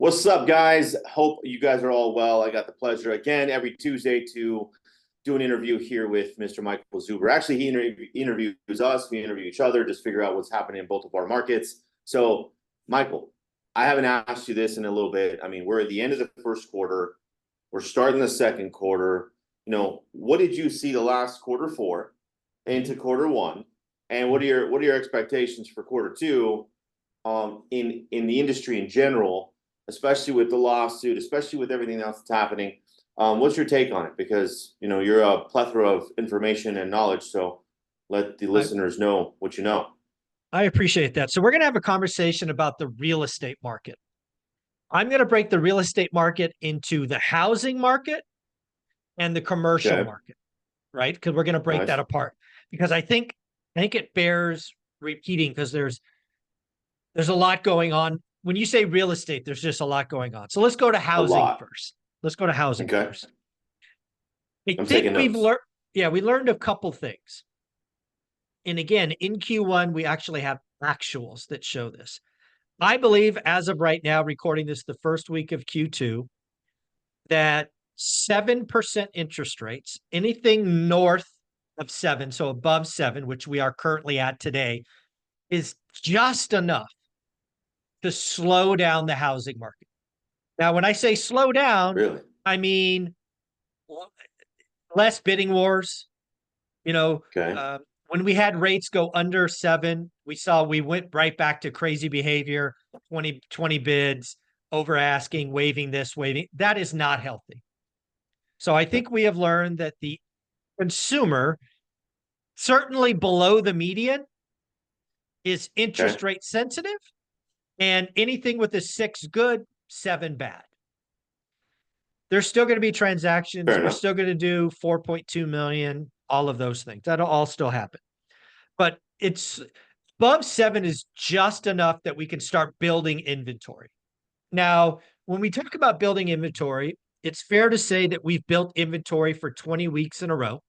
What's up, guys? Hope you guys are all well. I got the pleasure again every Tuesday to do an interview here with Mr. Michael Zuber. Actually, he interviews us, we interview each other, just figure out what's happening in both of our markets. So, Michael, I haven't asked you this in a little bit. I mean, we're at the end of the first quarter, we're starting the second quarter. What did you see the last quarter for into quarter one? And what are your expectations for quarter two in the industry in general, especially with the lawsuit, especially with everything else that's happening? What's your take on it? Because you're a plethora of information and knowledge, so let the listeners know what you know. I appreciate that. So we're going to have a conversation about the real estate market. I'm going to break the real estate market into the housing market and the commercial market, right? Because we're going to break that apart. Because I think it bears repeating, because there's a lot going on. When you say real estate, there's just a lot going on. So let's go to housing first. Let's go to housing first. I think we've learned, we learned a couple things. And again, in Q1, we actually have actuals that show this. I believe, as of right now, recording this the first week of Q2, that 7% interest rates, anything north of 7, so above 7, which we are currently at today, is just enough to slow down the housing market. Now, when I say slow down, I mean less bidding wars. When we had rates go under 7, we went right back to crazy behavior, 20 bids, over asking, waiving this, waiving. That is not healthy. So I think we have learned that the consumer, certainly below the median, is interest rate sensitive, and anything with a 6 good, 7 bad. There's still going to be transactions. We're still going to do 4.2 million, all of those things. That'll all still happen. But it's above 7 is just enough that we can start building inventory. Now, when we talk about building inventory, it's fair to say that we've built inventory for 20 weeks in a row.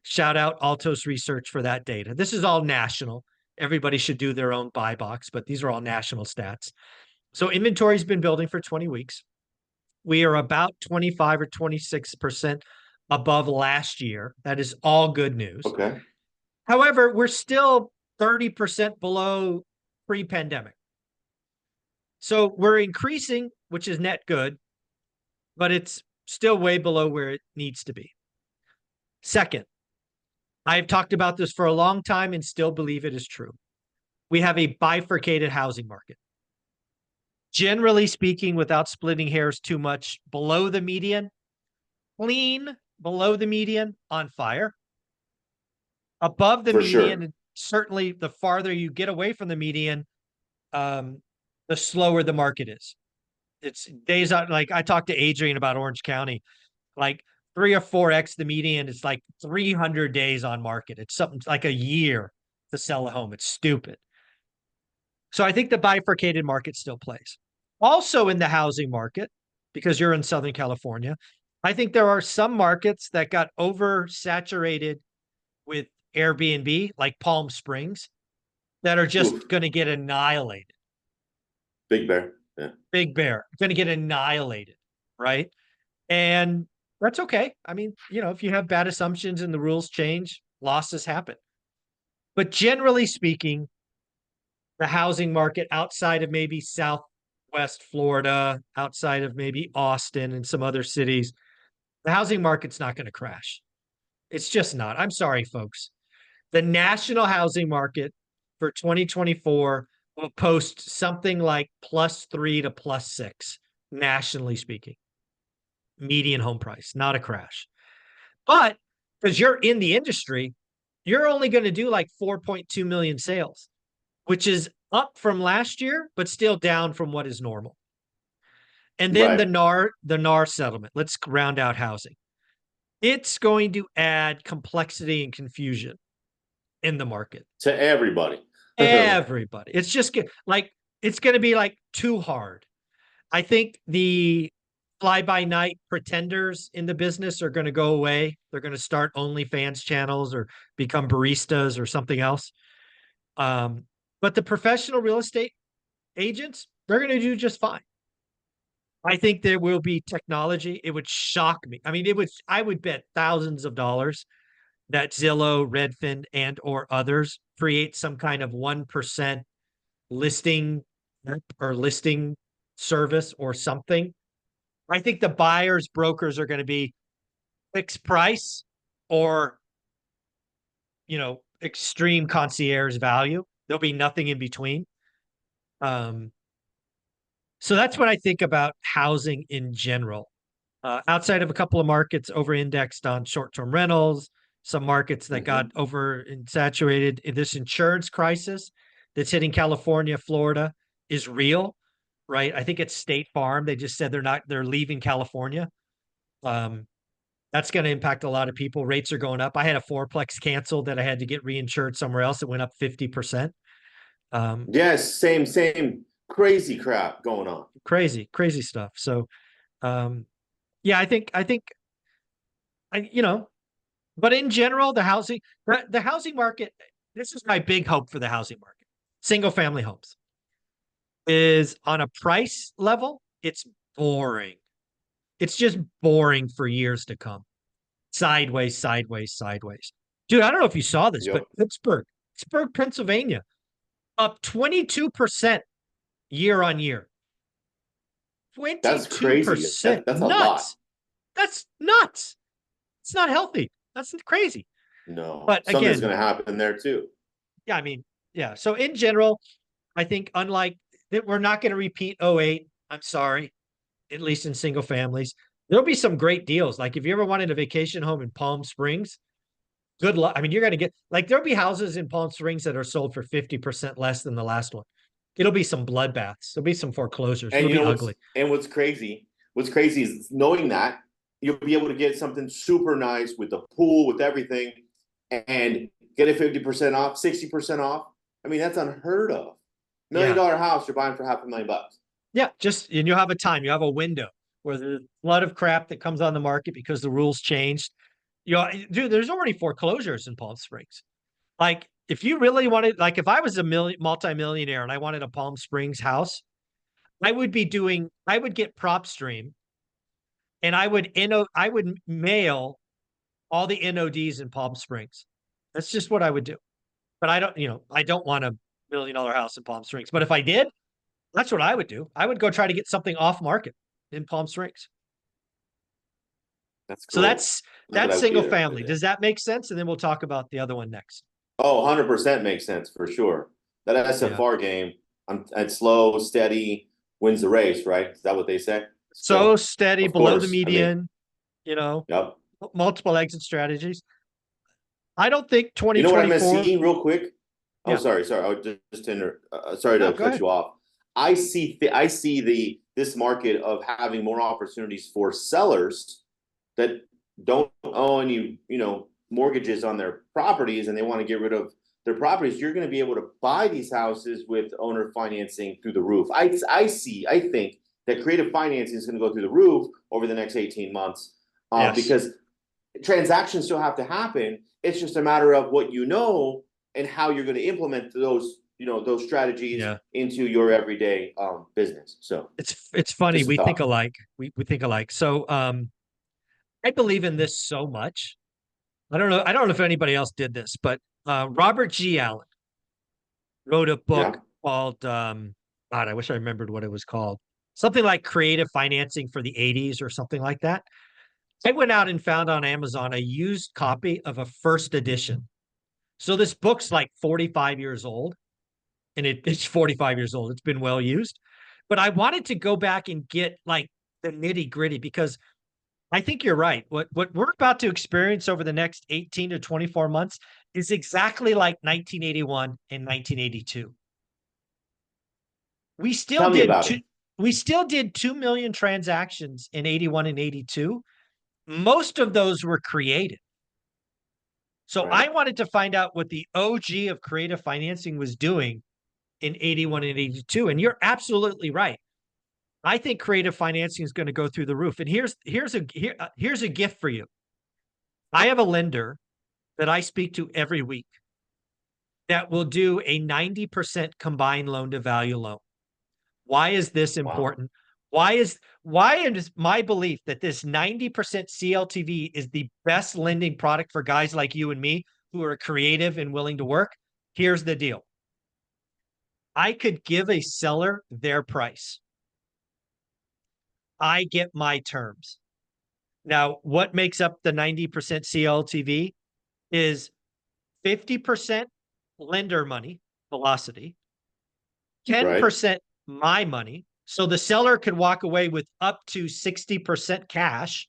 Shout out Altos Research for that data. This is all national. Everybody should do their own buy box, but these are all national stats. So inventory's been building for 20 weeks. We are about 25 or 26% above last year. That is all good news. However, we're still 30% below pre-pandemic. So we're increasing, which is net good, but it's still way below where it needs to be. Second, I've talked about this for a long time and still believe it is true. We have a bifurcated housing market. Generally speaking, without splitting hairs too much, below the median, clean, below the median, on fire. Above the median, and certainly the farther you get away from the median, the slower the market is. It's days out. Like I talked to Adrian about Orange County, like 3 or 4x the median. It's like 300 days on market. It's something like a year to sell a home. It's stupid. So I think the bifurcated market still plays. Also in the housing market, because you're in Southern California, I think there are some markets that got oversaturated with Airbnb, like Palm Springs, that are just going to get annihilated. Big Bear. Yeah. Big Bear. Going to get annihilated, right? And that's okay. I mean, if you have bad assumptions and the rules change, losses happen. But generally speaking, the housing market outside of maybe Southwest Florida, outside of maybe Austin and some other cities, the housing market's not going to crash. It's just not. I'm sorry, folks. The national housing market for 2024 will post something like +3 to +6, nationally speaking. Median home price, not a crash. But because you're in the industry, you're only going to do like 4.2 million sales, which is up from last year, but still down from what is normal. And then the NAR settlement. Let's round out housing. It's going to add complexity and confusion in the market. To everybody. Everybody. It's just like, it's going to be like too hard. I think the fly-by-night pretenders in the business are going to go away. They're going to start OnlyFans channels or become baristas or something else. But the professional real estate agents, they're going to do just fine. I think there will be technology. It would shock me. I mean, I would bet thousands of dollars that Zillow, Redfin, and or others create some kind of 1% listing or listing service or something. I think the buyers brokers are going to be fixed price or, extreme concierge value. There'll be nothing in between. Um, so that's what I think about housing in general. Outside of a couple of markets over indexed on short-term rentals, some markets that got over saturated, this insurance crisis that's hitting California, Florida is real, right? I think it's State Farm. They just said they're leaving California. That's going to impact a lot of people. Rates are going up. I had a fourplex canceled that I had to get reinsured somewhere else. It went up 50%. Yes, same crazy crap going on. Crazy stuff. So, yeah, I think, but in general, the housing market, this is my big hope for the housing market. Single family homes is on a price level. It's boring. It's just boring for years to come. Sideways, sideways, sideways. Dude, I don't know if you saw this, but Pittsburgh, Pennsylvania, up 22% year on year. 22%. That's crazy. That's a lot. That's nuts. It's not healthy. That's crazy. No, but something's again, going to happen there too. Yeah, I mean, yeah. So in general, I think unlike that, we're not going to repeat '08. I'm sorry, at least in single families. There'll be some great deals. Like if you ever wanted a vacation home in Palm Springs, good luck. I mean, you're going to get there'll be houses in Palm Springs that are sold for 50% less than the last one. It'll be some bloodbaths. There'll be some foreclosures. And It'll be ugly. What's crazy is knowing that you'll be able to get something super nice with the pool, with everything, and get it 50% off, 60% off. I mean, that's unheard of. $1 million house you're buying for $500,000. Yeah, and you have a window where there's a lot of crap that comes on the market because the rules changed. Dude, there's already foreclosures in Palm Springs. Like, if you really wanted, like, if I was a multimillionaire and I wanted a Palm Springs house, I would get PropStream, and I would mail all the NODs in Palm Springs. That's just what I would do. But I don't want a $1 million house in Palm Springs. But if I did, that's what I would do. I would go try to get something off market in Palm Springs. That's cool. So that's single family. Does that make sense? And then we'll talk about the other one next. Oh, 100% makes sense for sure. That SFR game, and slow, steady wins the race, right? Is that what they say? So steady, below the median, Yep. Multiple exit strategies. I don't think 2024. You know what I'm seeing real quick? Yeah. Oh, sorry. I was sorry to cut you off. I see this market of having more opportunities for sellers that don't owe any, mortgages on their properties, and they want to get rid of their properties. You're going to be able to buy these houses with owner financing through the roof. I think that creative financing is going to go through the roof over the next 18 months because transactions still have to happen. It's just a matter of what and how you're going to implement those strategies into your everyday business. So it's funny. We think alike. We think alike. So I believe in this so much. I don't know if anybody else did this, but Robert G. Allen wrote a book called God, I wish I remembered what it was called. Something like Creative Financing for the 80s or something like that. I went out and found on Amazon a used copy of a first edition. So this book's like 45 years old, and it's 45 years old. It's been well used. But I wanted to go back and get like the nitty gritty because I think you're right. What we're about to experience over the next 18 to 24 months is exactly like 1981 and 1982. We still did 2 million transactions in 81 and 82. Most of those were created. So I wanted to find out what the OG of creative financing was doing in 81 and 82. And you're absolutely right. I think creative financing is going to go through the roof. And here's a gift for you. I have a lender that I speak to every week that will do a 90% combined loan to value loan. Why is this important? Why is my belief that this 90% CLTV is the best lending product for guys like you and me who are creative and willing to work? Here's the deal. I could give a seller their price. I get my terms. Now, what makes up the 90% CLTV is 50% lender money, velocity, 10% my money. So the seller could walk away with up to 60% cash.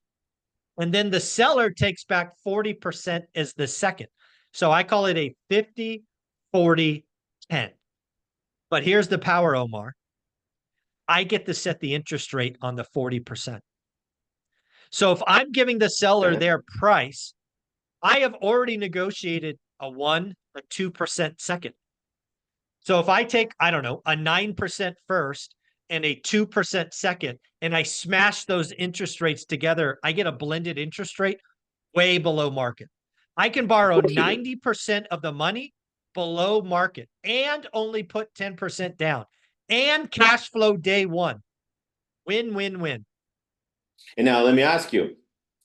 And then the seller takes back 40% as the second. So I call it a 50, 40, 10. But here's the power, Omar. I get to set the interest rate on the 40%. So if I'm giving the seller their price, I have already negotiated a 1, a 2% second. So if I take, I don't know, a 9% first and a 2% second, and I smash those interest rates together, I get a blended interest rate way below market. I can borrow 90% of the money below market and only put 10% down and cash flow day one. Win, win, win. And now let me ask you,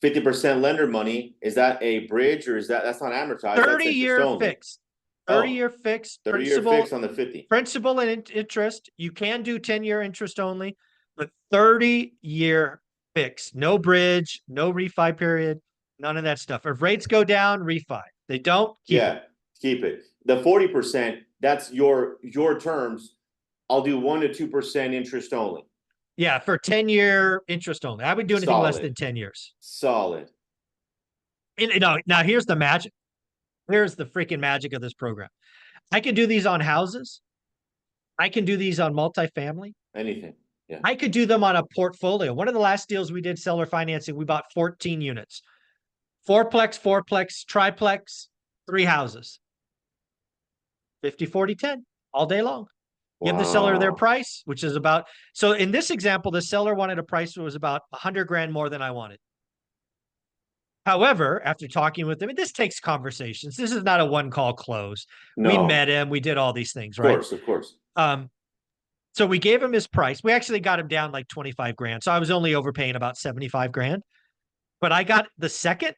50% lender money, is that a bridge or is that's not amortized? 30-year fixed. 30-year fixed. 30-year fixed on the 50. Principal and interest. You can do 10-year interest only, but 30-year fixed. No bridge, no refi period, none of that stuff. If rates go down, refi. They don't, keep it. Keep it. The 40%, that's your terms. I'll do 1 to 2% interest only. Yeah, for 10-year interest only. I would do anything less than 10 years. Solid. Now here's the magic. Here's the freaking magic of this program. I can do these on houses. I can do these on multifamily. Anything. Yeah. I could do them on a portfolio. One of the last deals we did, seller financing, we bought 14 units. Fourplex, triplex, 3 houses. 50, 40, 10 all day long. Give the seller their price, which is about, so in this example, the seller wanted a price that was about 100 grand more than I wanted. However, after talking with them, and this takes conversations. This is not a one call close. No. We met him. We did all these things, right? Of course. So we gave him his price. We actually got him down like 25 grand. So I was only overpaying about 75 grand. But I got the second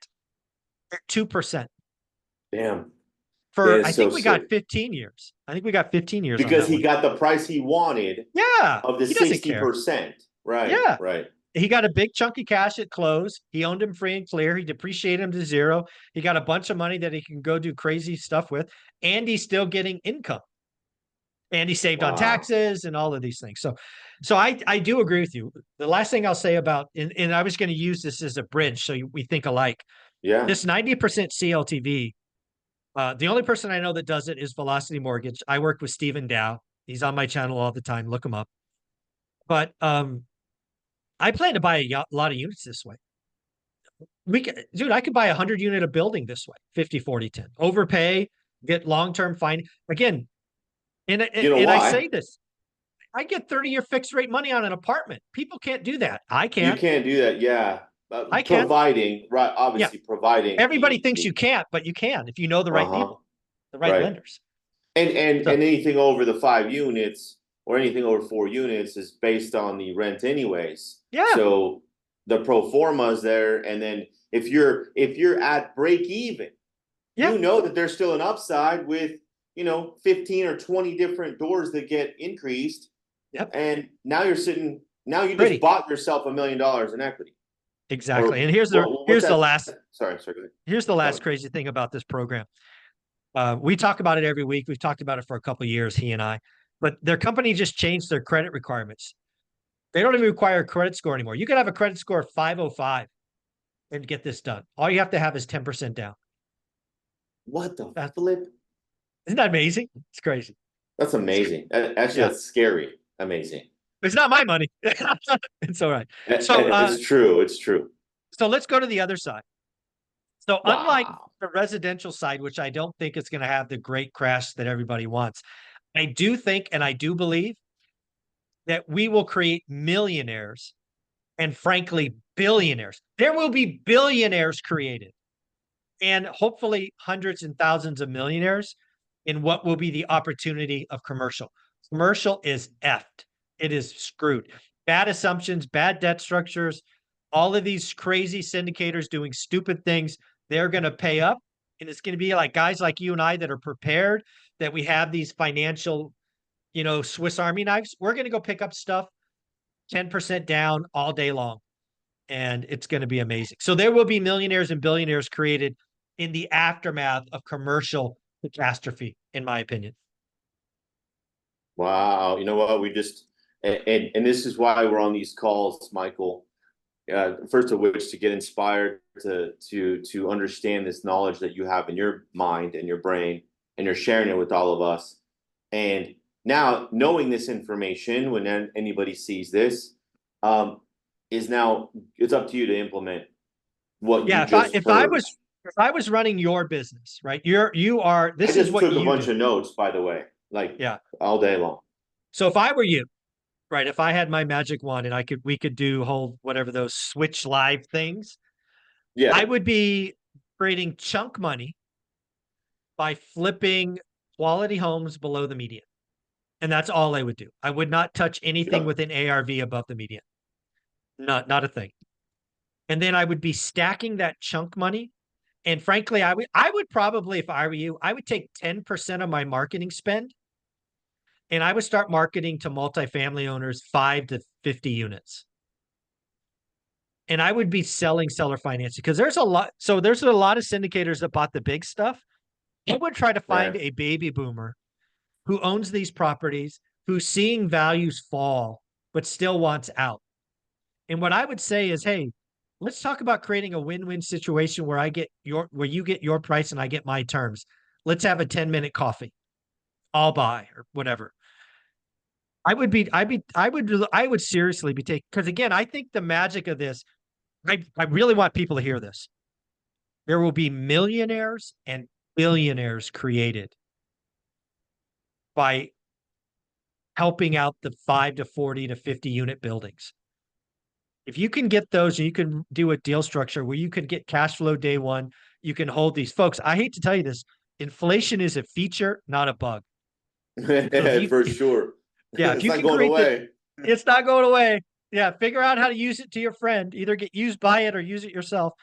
at 2%. Damn. For I think we got 15 years. I think we got 15 years. Because he got the price he wanted. Yeah. Of the 60%. Right. Yeah. Right. He got a big chunk of cash at close. He owned him free and clear. He depreciated him to zero. He got a bunch of money that he can go do crazy stuff with. And he's still getting income. And he saved on taxes and all of these things. So I do agree with you. The last thing I'll say about, and I was going to use this as a bridge so we think alike. Yeah. This 90% CLTV, the only person I know that does it is Velocity Mortgage. I work with Stephen Dow. He's on my channel all the time. Look him up. But I plan to buy a lot of units this way. Dude, I could buy 100 unit a building this way, 50, 40, 10. Overpay, get long-term fine. Again, and I say this, I get 30-year fixed rate money on an apartment. People can't do that. I can't. You can't do that, yeah. I can. Providing, right, obviously providing. Everybody thinks you can't, but you can if you know the right people, the right lenders. And anything over the 5 units or anything over 4 units is based on the rent anyways. Yeah. So the pro forma is there, and then if you're at break even, you know that there's still an upside with 15 or 20 different doors that get increased. Yep. And now you just bought yourself $1 million in equity. Exactly. And here's the last. Sorry. Go ahead. Here's the last crazy thing about this program. We talk about it every week. We've talked about it for a couple of years, he and I. But their company just changed their credit requirements. They don't even require a credit score anymore. You could have a credit score of 505 and get this done. All you have to have is 10% down. What the flip? Isn't that amazing? It's crazy. That's amazing. Actually, that's scary. Amazing. It's not my money. It's all right. So it's true. It's true. So let's go to the other side. So unlike the residential side, which I don't think is going to have the great crash that everybody wants, I do think and I do believe that we will create millionaires and frankly, billionaires. There will be billionaires created and hopefully hundreds and thousands of millionaires in what will be the opportunity of commercial. Commercial is effed. It is screwed. bad assumptions, bad debt structures, all of these crazy syndicators doing stupid things, they're going to pay up. And it's going to be like guys like you and I that are prepared, that we have these financial, Swiss Army knives. We're going to go pick up stuff 10% down all day long. And it's going to be amazing. So there will be millionaires and billionaires created in the aftermath of commercial catastrophe, in my opinion. Wow. You know what? We just, and this is why we're on these calls, Michael. First of which, to get inspired to understand this knowledge that you have in your mind and your brain, and you're sharing it with all of us. And now knowing this information, when anybody sees this, is now it's up to you to implement what you just if heard. I was running your business, right? This I is just what took you a bunch do. of notes, by the way, like Yeah. all day long. So if I were you, right, if I had my magic wand and we could do whole whatever those switch live things, Yeah. I would be creating chunk money by flipping quality homes below the median. And that's all I would do. I would not touch anything with an ARV above the median. Not a thing. And then I would be stacking that chunk money. And frankly, I would probably, if I were you, I would take 10% of my marketing spend and I would start marketing to multifamily owners 5 to 50 units. And I would be selling seller financing because there's a lot. So there's a lot of syndicators that bought the big stuff. I would try to find a baby boomer who owns these properties, who's seeing values fall, but still wants out. And what I would say is, hey, let's talk about creating a win-win situation where where you get your price and I get my terms. Let's have a 10-minute coffee. I'll buy or whatever. I would seriously be taking, because again, I think the magic of this, I really want people to hear this. There will be millionaires and billionaires created by helping out the 5 to 40 to 50 unit buildings. If you can get those, you can do a deal structure where you can get cash flow day one. You can hold these folks. I hate to tell you this. Inflation is a feature, not a bug. For sure. Yeah. It's not going away. It's not going away. Yeah. Figure out how to use it to your friend. Either get used by it or use it yourself.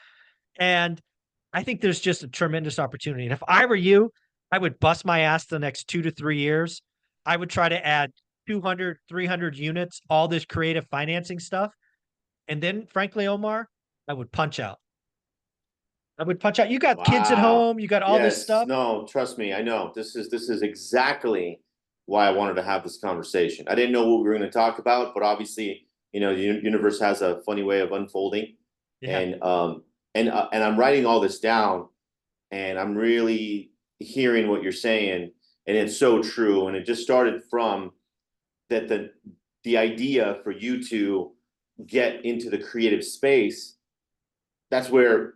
And I think there's just a tremendous opportunity. And if I were you, I would bust my ass the next 2 to 3 years. I would try to add 200, 300 units, all this creative financing stuff. And then, frankly, Omar, I would punch out. You got kids at home. You got all this stuff. No, trust me. I know this is exactly why I wanted to have this conversation. I didn't know what we were going to talk about, but obviously, the universe has a funny way of unfolding. Yeah. And I'm writing all this down, and I'm really hearing what you're saying, and it's so true. And it just started from that the idea for you to get into the creative space. That's where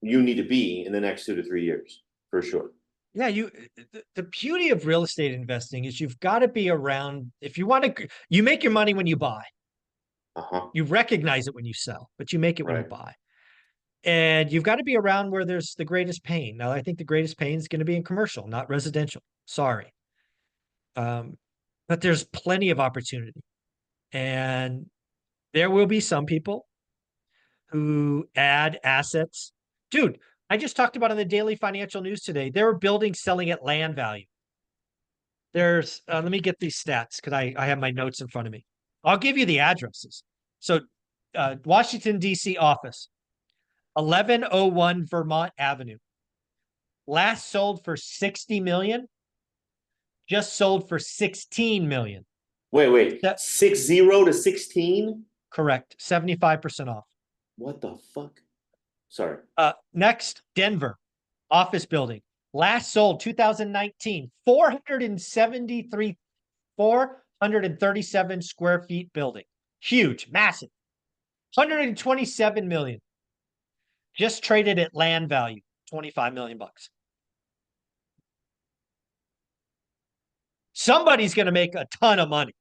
you need to be in the next 2 to 3 years, for sure. Yeah, the beauty of real estate investing is you've got to be around. If you want to, you make your money when you buy. You recognize it when you sell, but you make it when you buy. And you've got to be around where there's the greatest pain. Now, I think the greatest pain is going to be in commercial, not residential. Sorry. But there's plenty of opportunity. And there will be some people who add assets. Dude, I just talked about in the daily financial news today, there were buildings selling at land value. There's, let me get these stats because I have my notes in front of me. I'll give you the addresses. So Washington, D.C. office, 1101 Vermont Avenue. Last sold for 60 million, just sold for 16 million. Wait. 60 to 16? Correct. 75% off. What the fuck? Sorry. Next, Denver office building. Last sold 2019, 437 square feet building. Huge, massive. 127 million. Just traded at land value, 25 million bucks. Somebody's going to make a ton of money.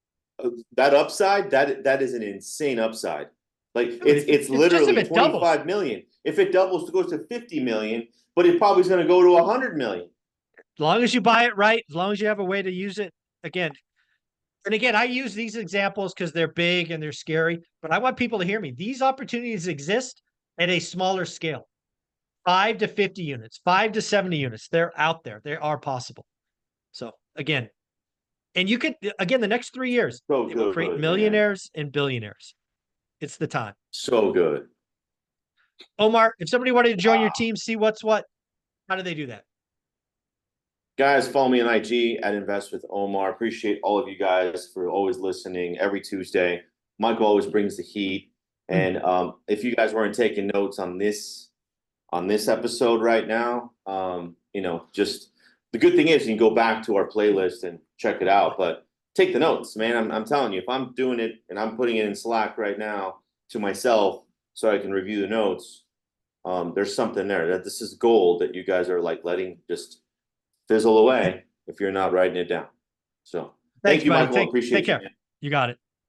That upside, that is an insane upside. Like it's literally 25 million. If it doubles, it goes to 50 million, but it probably is going to go to 100 million. As long as you buy it right, as long as you have a way to use it. Again, And again, I use these examples because they're big and they're scary, but I want people to hear me. These opportunities exist at a smaller scale. 5 to 50 units, 5 to 70 units. They're out there. They are possible. So again, and you could, again, the next 3 years, So it will good, create man. millionaires and billionaires. It's the time. So good. Omar, if somebody wanted to join your team, see what's what, how do they do that? Guys, follow me on IG at Invest with Omar. Appreciate all of you guys for always listening every Tuesday. Michael always brings the heat. And if you guys weren't taking notes on this episode right now, you know, just the good thing is you can go back to our playlist and check it out. But take the notes, man. I'm telling you, if I'm doing it and I'm putting it in Slack right now to myself so I can review the notes, there's something there. That this is gold that you guys are like letting just fizzle away if you're not writing it down. So thank you, buddy. Michael. Appreciate take care. you, man. You got it.